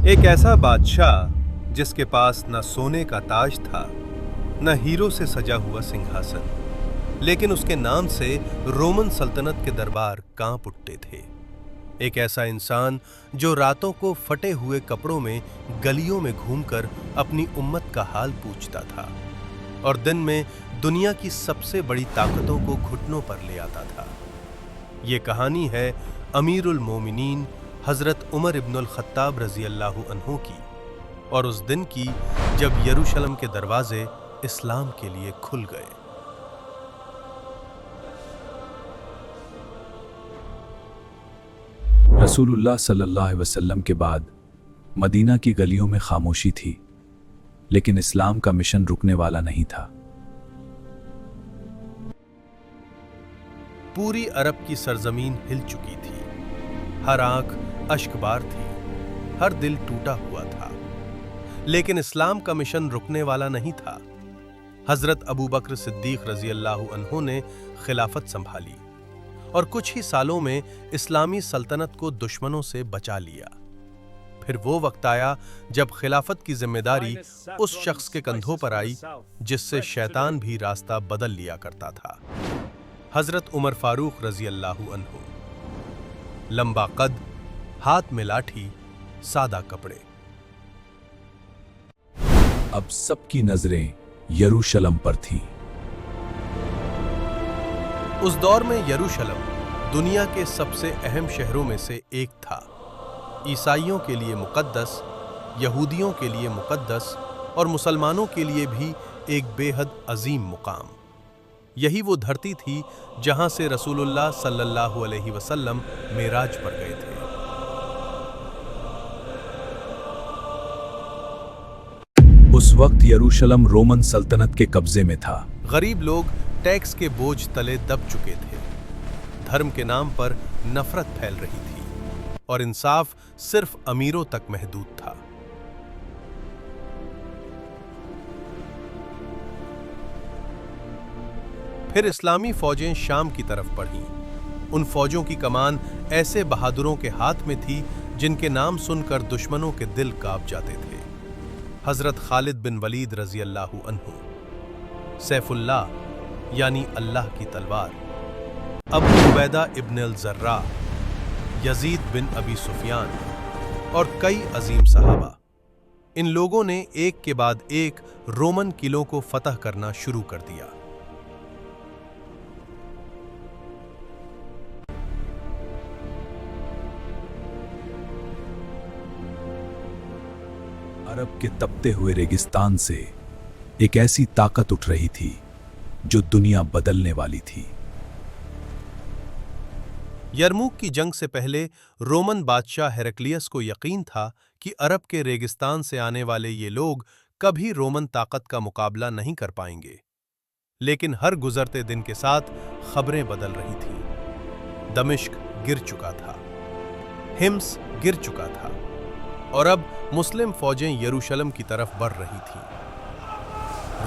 एक ऐसा बादशाह जिसके पास न सोने का ताज था न हीरो से सजा हुआ सिंहासन, लेकिन उसके नाम से रोमन सल्तनत के दरबार कांप उठते थे। एक ऐसा इंसान जो रातों को फटे हुए कपड़ों में गलियों में घूमकर अपनी उम्मत का हाल पूछता था और दिन में दुनिया की सबसे बड़ी ताकतों को घुटनों पर ले आता था। ये कहानी है अमीरुल मोमिनीन हजरत उमर इब्नुल खत्ताब रजी अल्लाहु अन्हु की, और उस दिन की जब यरूशलेम के दरवाजे इस्लाम के लिए खुल गए। रसूलुल्लाह सल्लल्लाहु अलैहि वसल्लम के बाद मदीना की गलियों में खामोशी थी, लेकिन इस्लाम का मिशन रुकने वाला नहीं था। पूरी अरब की सरजमीन हिल चुकी थी, हर आंख अश्कबार थी, हर दिल टूटा हुआ था, लेकिन इस्लाम का मिशन रुकने वाला नहीं था। हजरत अबू बकर सिद्दीक रजी अल्लाहु अन्हु ने खिलाफत संभाली और कुछ ही सालों में इस्लामी सल्तनत को दुश्मनों से बचा लिया। फिर वो वक्त आया जब खिलाफत की जिम्मेदारी उस शख्स के कंधों पर आई जिससे शैतान भी रास्ता बदल लिया करता था। हजरत उमर फारूक रजी अल्लाहु अन्हु। लंबा कद, हाथ में लाठी, सादा कपड़े। अब सबकी नजरें यरूशलेम पर थीं। उस दौर में यरूशलेम दुनिया के सबसे अहम शहरों में से एक था। ईसाइयों के लिए मुकद्दस, यहूदियों के लिए मुकद्दस और मुसलमानों के लिए भी एक बेहद अजीम मुकाम। यही वो धरती थी जहां से रसूलुल्लाह सल्लल्लाहु अलैहि वसल्लम मेराज पर गए थे। उस वक्त यरूशलेम रोमन सल्तनत के कब्जे में था। गरीब लोग टैक्स के बोझ तले दब चुके थे, धर्म के नाम पर नफरत फैल रही थी और इंसाफ सिर्फ अमीरों तक महदूद था। फिर इस्लामी फौजें शाम की तरफ बढ़ीं। उन फौजों की कमान ऐसे बहादुरों के हाथ में थी जिनके नाम सुनकर दुश्मनों के दिल कांप जाते थे। हजरत खालिद बिन वलीद रजी अल्लाहु अन्हु, सैफुल्लाह यानी अल्लाह की तलवार, अबू उबैदा इब्न अल जर्रा, यजीद बिन अबी सुफियान और कई अजीम सहाबा। इन लोगों ने एक के बाद एक रोमन किलों को फतह करना शुरू कर दिया। अरब के तपते हुए रेगिस्तान से एक ऐसी ताकत उठ रही थी जो दुनिया बदलने वाली थी। यरमुक की जंग से पहले रोमन बादशाह हेरक्लियस को यकीन था कि अरब के रेगिस्तान से आने वाले ये लोग कभी रोमन ताकत का मुकाबला नहीं कर पाएंगे। लेकिन हर गुजरते दिन के साथ खबरें बदल रही थीं। दमिश्क गिर चुका था, हिम्स गिर चुका था और अब मुस्लिम फौजें यरूशलेम की तरफ बढ़ रही थीं।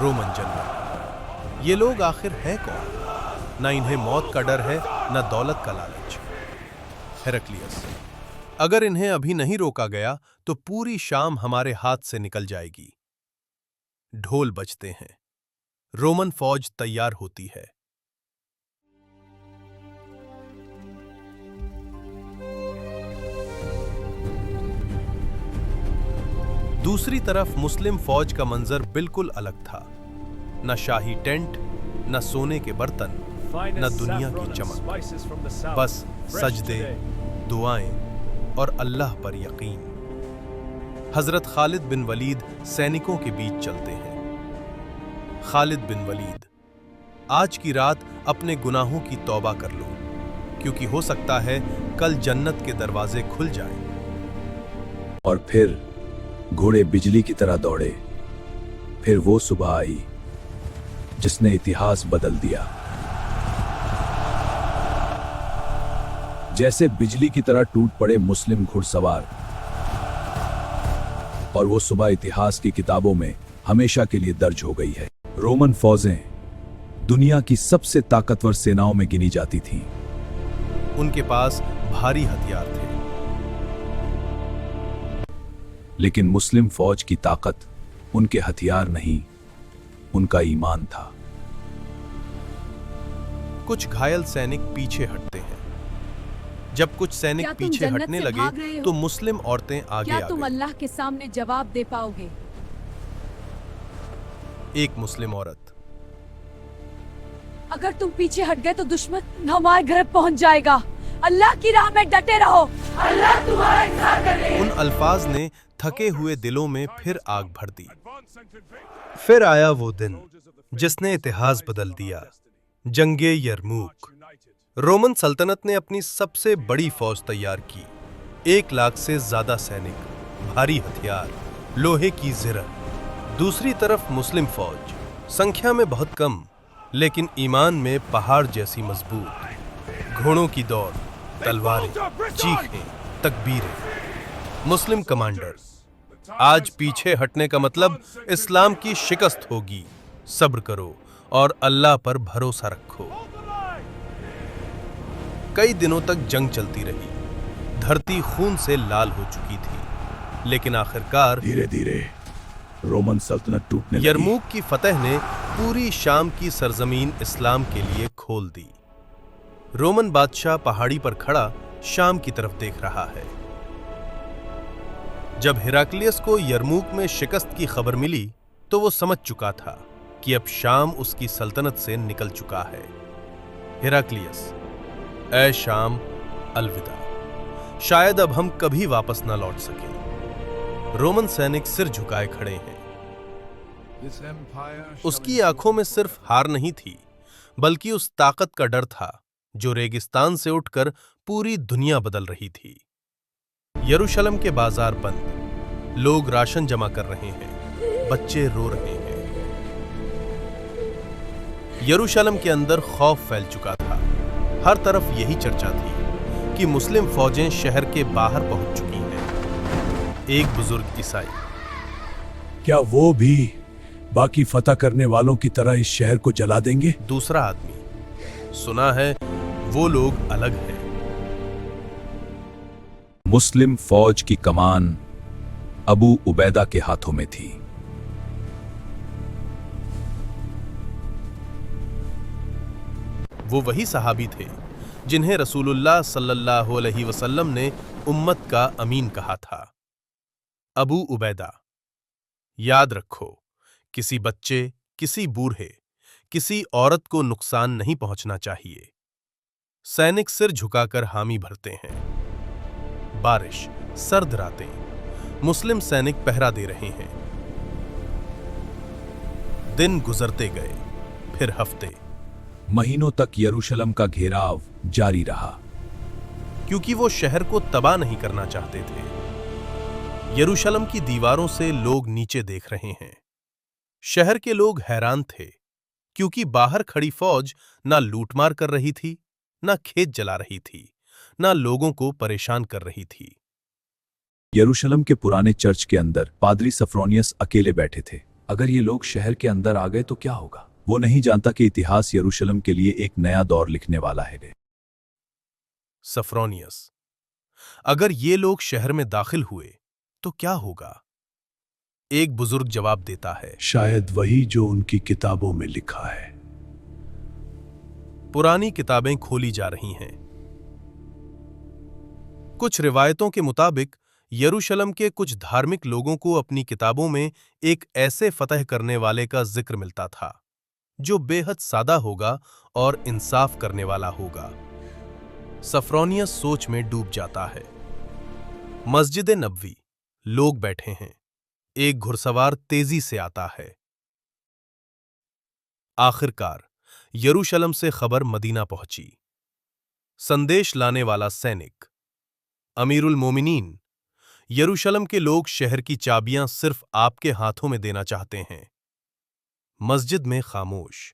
रोमन जनरल, ये लोग आखिर हैं कौन? न इन्हें मौत का डर है न दौलत का लालच। हेरक्लियस, अगर इन्हें अभी नहीं रोका गया तो पूरी शाम हमारे हाथ से निकल जाएगी। ढोल बजते हैं, रोमन फौज तैयार होती है। दूसरी तरफ मुस्लिम फौज का मंजर बिल्कुल अलग था। न शाही टेंट, न सोने के बर्तन, न दुनिया की चमक, बस सजदे, दुआएं और अल्लाह पर यकीन। हजरत खालिद बिन वलीद सैनिकों के बीच चलते हैं। खालिद बिन वलीद, आज की रात अपने गुनाहों की तौबा कर लो, क्योंकि हो सकता है कल जन्नत के दरवाजे खुल जाएं। और फिर घोड़े बिजली की तरह दौड़े। फिर वो सुबह आई जिसने इतिहास बदल दिया। जैसे बिजली की तरह टूट पड़े मुस्लिम घुड़सवार, और वो सुबह इतिहास की किताबों में हमेशा के लिए दर्ज हो गई है। रोमन फौजें दुनिया की सबसे ताकतवर सेनाओं में गिनी जाती थीं। उनके पास भारी हथियार थे। लेकिन मुस्लिम फौज की ताकत उनके हथियार नहीं, उनका ईमान था। कुछ घायल सैनिक पीछे हटते हैं। जब कुछ सैनिक क्या तुम पीछे जन्नत हटने से लगे भाग रहे हो? तो मुस्लिम औरतें आगे क्या आ तुम गईं। अल्लाह के सामने जवाब दे पाओगे? एक मुस्लिम औरत, अगर तुम पीछे हट गए तो दुश्मन हमारे घर पहुंच जाएगा। अल्लाह की राह में डटे रहो, अल्लाह तुम्हारा इंतजार कर रहे हैं। उन अल्फाज ने थके हुए दिलों में फिर आग भर दी। फिर आया वो दिन जिसने इतिहास बदल दिया, जंगे यरमूक। रोमन सल्तनत ने अपनी सबसे बड़ी फौज तैयार की। 1 लाख से ज्यादा सैनिक, भारी हथियार, लोहे की जिरह। दूसरी तरफ मुस्लिम फौज, संख्या में बहुत कम लेकिन ईमान में पहाड़ जैसी मजबूत। घोड़ों की दौड़, तलवारें, चीखें, तकबीरें। मुस्लिम कमांडर, आज पीछे हटने का मतलब इस्लाम की शिकस्त होगी। सब्र करो और अल्लाह पर भरोसा रखो। कई दिनों तक जंग चलती रही। धरती खून से लाल हो चुकी थी, लेकिन आखिरकार धीरे धीरे रोमन सल्तनत टूटने लगी। यरमूक की फतह ने पूरी शाम की सरजमीन इस्लाम के लिए खोल दी। रोमन बादशाह पहाड़ी पर खड़ा शाम की तरफ देख रहा है। जब हेराक्लियस को यरमूक में शिकस्त की खबर मिली तो वो समझ चुका था कि अब शाम उसकी सल्तनत से निकल चुका है। हेराक्लियस, ऐ शाम, अलविदा। शायद अब हम कभी वापस ना लौट सकें। रोमन सैनिक सिर झुकाए खड़े हैं। उसकी आंखों में सिर्फ हार नहीं थी, बल्कि उस ताकत का डर था जो रेगिस्तान से उठकर पूरी दुनिया बदल रही थी। यरूशलेम के बाजार बंद, लोग राशन जमा कर रहे हैं, बच्चे रो रहे हैं। यरूशलेम के अंदर खौफ फैल चुका था। हर तरफ यही चर्चा थी कि मुस्लिम फौजें शहर के बाहर पहुंच चुकी हैं। एक बुजुर्ग ईसाई, क्या वो भी बाकी फतह करने वालों की तरह इस शहर को जला देंगे? दूसरा आदमी, सुना है वो लोग अलग हैं। मुस्लिम फौज की कमान अबू उबैदा के हाथों में थी। वो वही सहाबी थे जिन्हें रसूलुल्लाह सल्लल्लाहु अलैहि वसल्लम ने उम्मत का अमीन कहा था। अबू उबैदा। याद रखो, किसी बच्चे, किसी बूढ़े, किसी औरत को नुकसान नहीं पहुंचना चाहिए। सैनिक सिर झुकाकर हामी भरते हैं। बारिश, सर्द रातें, मुस्लिम सैनिक पहरा दे रहे हैं। दिन गुजरते गए, फिर हफ्ते। महीनों तक यरूशलेम का घेराव जारी रहा, क्योंकि वो शहर को तबाह नहीं करना चाहते थे। यरूशलेम की दीवारों से लोग नीचे देख रहे हैं। शहर के लोग हैरान थे, क्योंकि बाहर खड़ी फौज ना लूटमार कर रही थी, ना खेत जला रही थी, ना लोगों को परेशान कर रही थी। यरूशलेम के पुराने चर्च के अंदर पादरी सफ्रोनियस अकेले बैठे थे। अगर ये लोग शहर के अंदर आ गए तो क्या होगा? वो नहीं जानता कि इतिहास यरूशलेम के लिए एक नया दौर लिखने वाला है। सफ्रोनियस, अगर ये लोग शहर में दाखिल हुए तो क्या होगा? एक बुजुर्ग जवाब देता है, शायद वही जो उनकी किताबों में लिखा है। पुरानी किताबें खोली जा रही हैं। कुछ रिवायतों के मुताबिक यरूशलेम के कुछ धार्मिक लोगों को अपनी किताबों में एक ऐसे फतह करने वाले का जिक्र मिलता था जो बेहद सादा होगा और इंसाफ करने वाला होगा। सफ्रोनियस सोच में डूब जाता है। मस्जिद नबवी, लोग बैठे हैं। एक घुड़सवार तेजी से आता है। आखिरकार यरूशलेम से खबर मदीना पहुंची। संदेश लाने वाला सैनिक, अमीरुल मोमिनीन, यरूशलेम के लोग शहर की चाबियां सिर्फ आपके हाथों में देना चाहते हैं। मस्जिद में खामोश।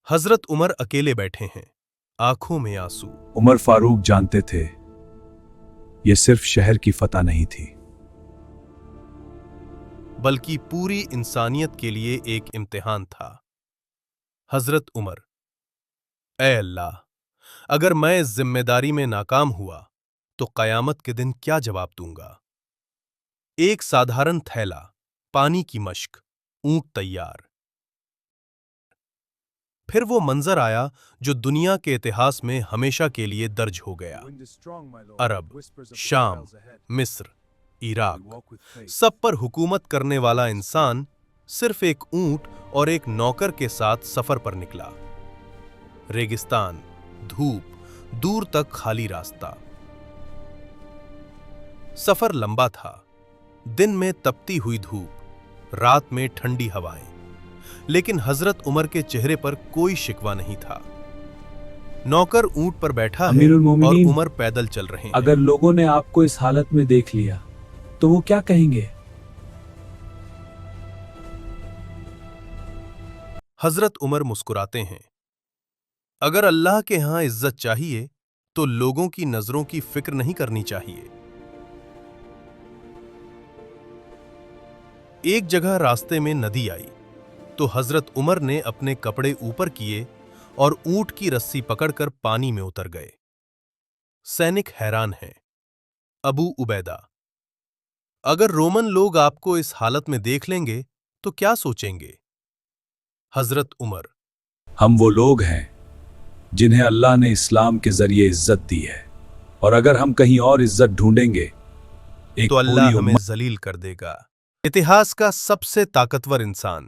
हजरत उमर अकेले बैठे हैं, आंखों में आंसू। उमर फारूक जानते थे यह सिर्फ शहर की फतह नहीं थी, बल्कि पूरी इंसानियत के लिए एक इम्तिहान था। हजरत उमर, ऐ अल्लाह, अगर मैं इस जिम्मेदारी में नाकाम हुआ तो कयामत के दिन क्या जवाब दूंगा? एक साधारण थैला, पानी की मश्क, ऊंट तैयार। फिर वो मंजर आया जो दुनिया के इतिहास में हमेशा के लिए दर्ज हो गया। अरब, शाम, मिस्र, इराक, सब पर हुकूमत करने वाला इंसान सिर्फ एक ऊंट और एक नौकर के साथ सफर पर निकला। रेगिस्तान, धूप, दूर तक खाली रास्ता। सफर लंबा था, दिन में तपती हुई धूप, रात में ठंडी हवाएं, लेकिन हजरत उमर के चेहरे पर कोई शिकवा नहीं था। नौकर ऊंट पर बैठा है और उमर पैदल चल रहे हैं। अगर लोगों ने आपको इस हालत में देख लिया तो वो क्या कहेंगे? हजरत उमर मुस्कुराते हैं। अगर अल्लाह के यहां इज्जत चाहिए तो लोगों की नजरों की फिक्र नहीं करनी चाहिए। एक जगह रास्ते में नदी आई तो हजरत उमर ने अपने कपड़े ऊपर किए और ऊंट की रस्सी पकड़कर पानी में उतर गए। सैनिक हैरान हैं। अबू उबैदा, अगर रोमन लोग आपको इस हालत में देख लेंगे तो क्या सोचेंगे? हजरत उमर, हम वो लोग हैं जिन्हें अल्लाह ने इस्लाम के जरिए इज्जत दी है, और अगर हम कहीं और इज्जत ढूंढेंगे तो अल्लाह हमें जलील कर देगा। इतिहास का सबसे ताकतवर इंसान,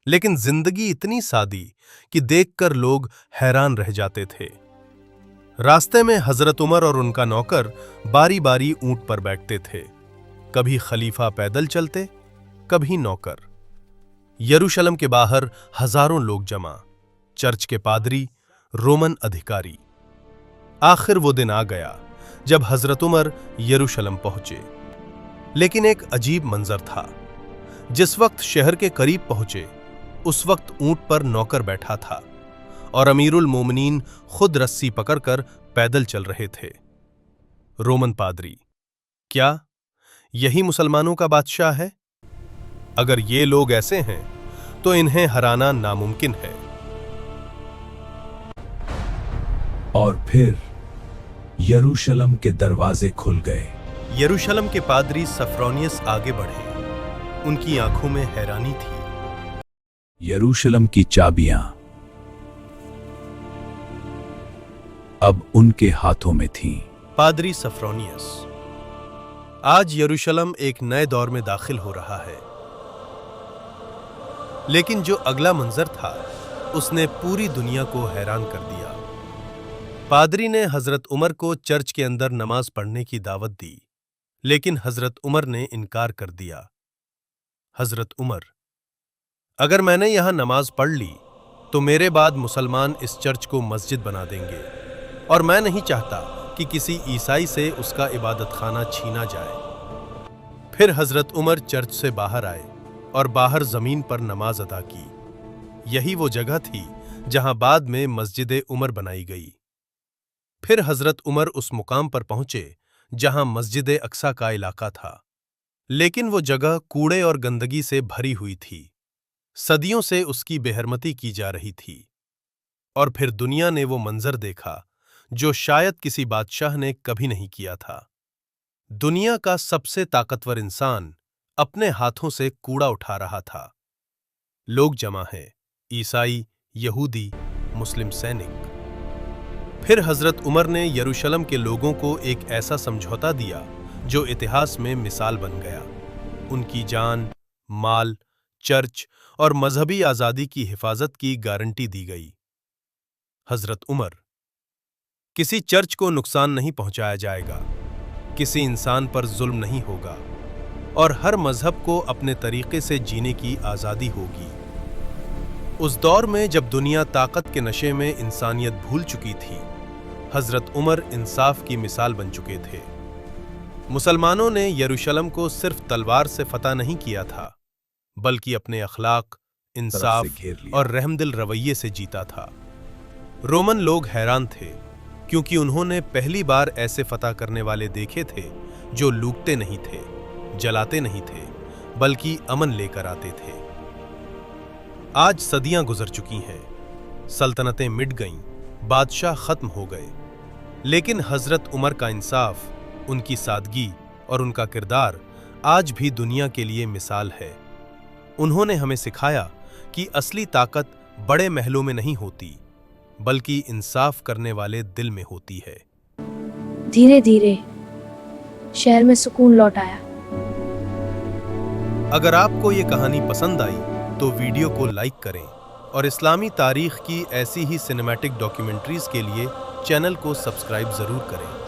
लेकिन जिंदगी इतनी सादी कि देखकर लोग हैरान रह जाते थे। रास्ते में हजरत उमर और उनका नौकर बारी बारी ऊंट पर बैठते थे। कभी खलीफा पैदल चलते, कभी नौकर। यरूशलेम के बाहर हजारों लोग जमा, चर्च के पादरी, रोमन अधिकारी। आखिर वो दिन आ गया जब हजरत उमर यरूशलेम पहुंचे। लेकिन एक अजीब मंजर था। जिस वक्त शहर के करीब पहुंचे उस वक्त ऊंट पर नौकर बैठा था और अमीरुल मोमिनीन खुद रस्सी पकड़कर पैदल चल रहे थे। रोमन पादरी, क्या यही मुसलमानों का बादशाह है? अगर ये लोग ऐसे हैं तो इन्हें हराना नामुमकिन है। और फिर यरूशलेम के दरवाजे खुल गए। यरूशलेम के पादरी सफ्रोनियस आगे बढ़े। उनकी आंखों में हैरानी थी। यरूशलेम की चाबियां अब उनके हाथों में थीं। पादरी सफ्रोनियस, आज यरूशलेम एक नए दौर में दाखिल हो रहा है। लेकिन जो अगला मंजर था उसने पूरी दुनिया को हैरान कर दिया। पादरी ने हजरत उमर को चर्च के अंदर नमाज पढ़ने की दावत दी, लेकिन हजरत उमर ने इनकार कर दिया। हजरत उमर, अगर मैंने यहां नमाज पढ़ ली तो मेरे बाद मुसलमान इस चर्च को मस्जिद बना देंगे, और मैं नहीं चाहता कि किसी ईसाई से उसका इबादत खाना छीना जाए। फिर हजरत उमर चर्च से बाहर आए और बाहर जमीन पर नमाज अदा की। यही वो जगह थी जहां बाद में मस्जिद उमर बनाई गई। फिर हजरत उमर उस मुकाम पर पहुंचे जहां मस्जिद अक्सा का इलाका था, लेकिन वो जगह कूड़े और गंदगी से भरी हुई थी। सदियों से उसकी बेहरमती की जा रही थी। और फिर दुनिया ने वो मंजर देखा जो शायद किसी बादशाह ने कभी नहीं किया था। दुनिया का सबसे ताकतवर इंसान अपने हाथों से कूड़ा उठा रहा था। लोग जमा हैं, ईसाई, यहूदी, मुस्लिम सैनिक। फिर हजरत उमर ने यरूशलेम के लोगों को एक ऐसा समझौता दिया जो इतिहास में मिसाल बन गया। उनकी जान, माल, चर्च और मजहबी आजादी की हिफाजत की गारंटी दी गई। हजरत उमर, किसी चर्च को नुकसान नहीं पहुंचाया जाएगा, किसी इंसान पर जुल्म नहीं होगा, और हर मजहब को अपने तरीके से जीने की आजादी होगी। उस दौर में जब दुनिया ताकत के नशे में इंसानियत भूल चुकी थी, हजरत उमर इंसाफ की मिसाल बन चुके थे। मुसलमानों ने यरूशलेम को सिर्फ तलवार से फतह नहीं किया था, बल्कि अपने अखलाक, इंसाफ और रहमदिल रवैये से जीता था। रोमन लोग हैरान थे क्योंकि उन्होंने पहली बार ऐसे फतह करने वाले देखे थे जो लूटते नहीं थे, जलाते नहीं थे, बल्कि अमन लेकर आते थे। आज सदियां गुजर चुकी हैं, सल्तनतें मिट गईं, बादशाह खत्म हो गए, लेकिन हजरत उमर का इंसाफ, उनकी सादगी और उनका किरदार आज भी दुनिया के लिए मिसाल है। उन्होंने हमें सिखाया कि असली ताकत बड़े महलों में नहीं होती, बल्कि इंसाफ करने वाले दिल में होती है। धीरे धीरे शहर में सुकून लौट आया। अगर आपको ये कहानी पसंद आई तो वीडियो को लाइक करें और इस्लामी तारीख की ऐसी ही सिनेमैटिक डॉक्यूमेंट्रीज के लिए चैनल को सब्सक्राइब जरूर करें।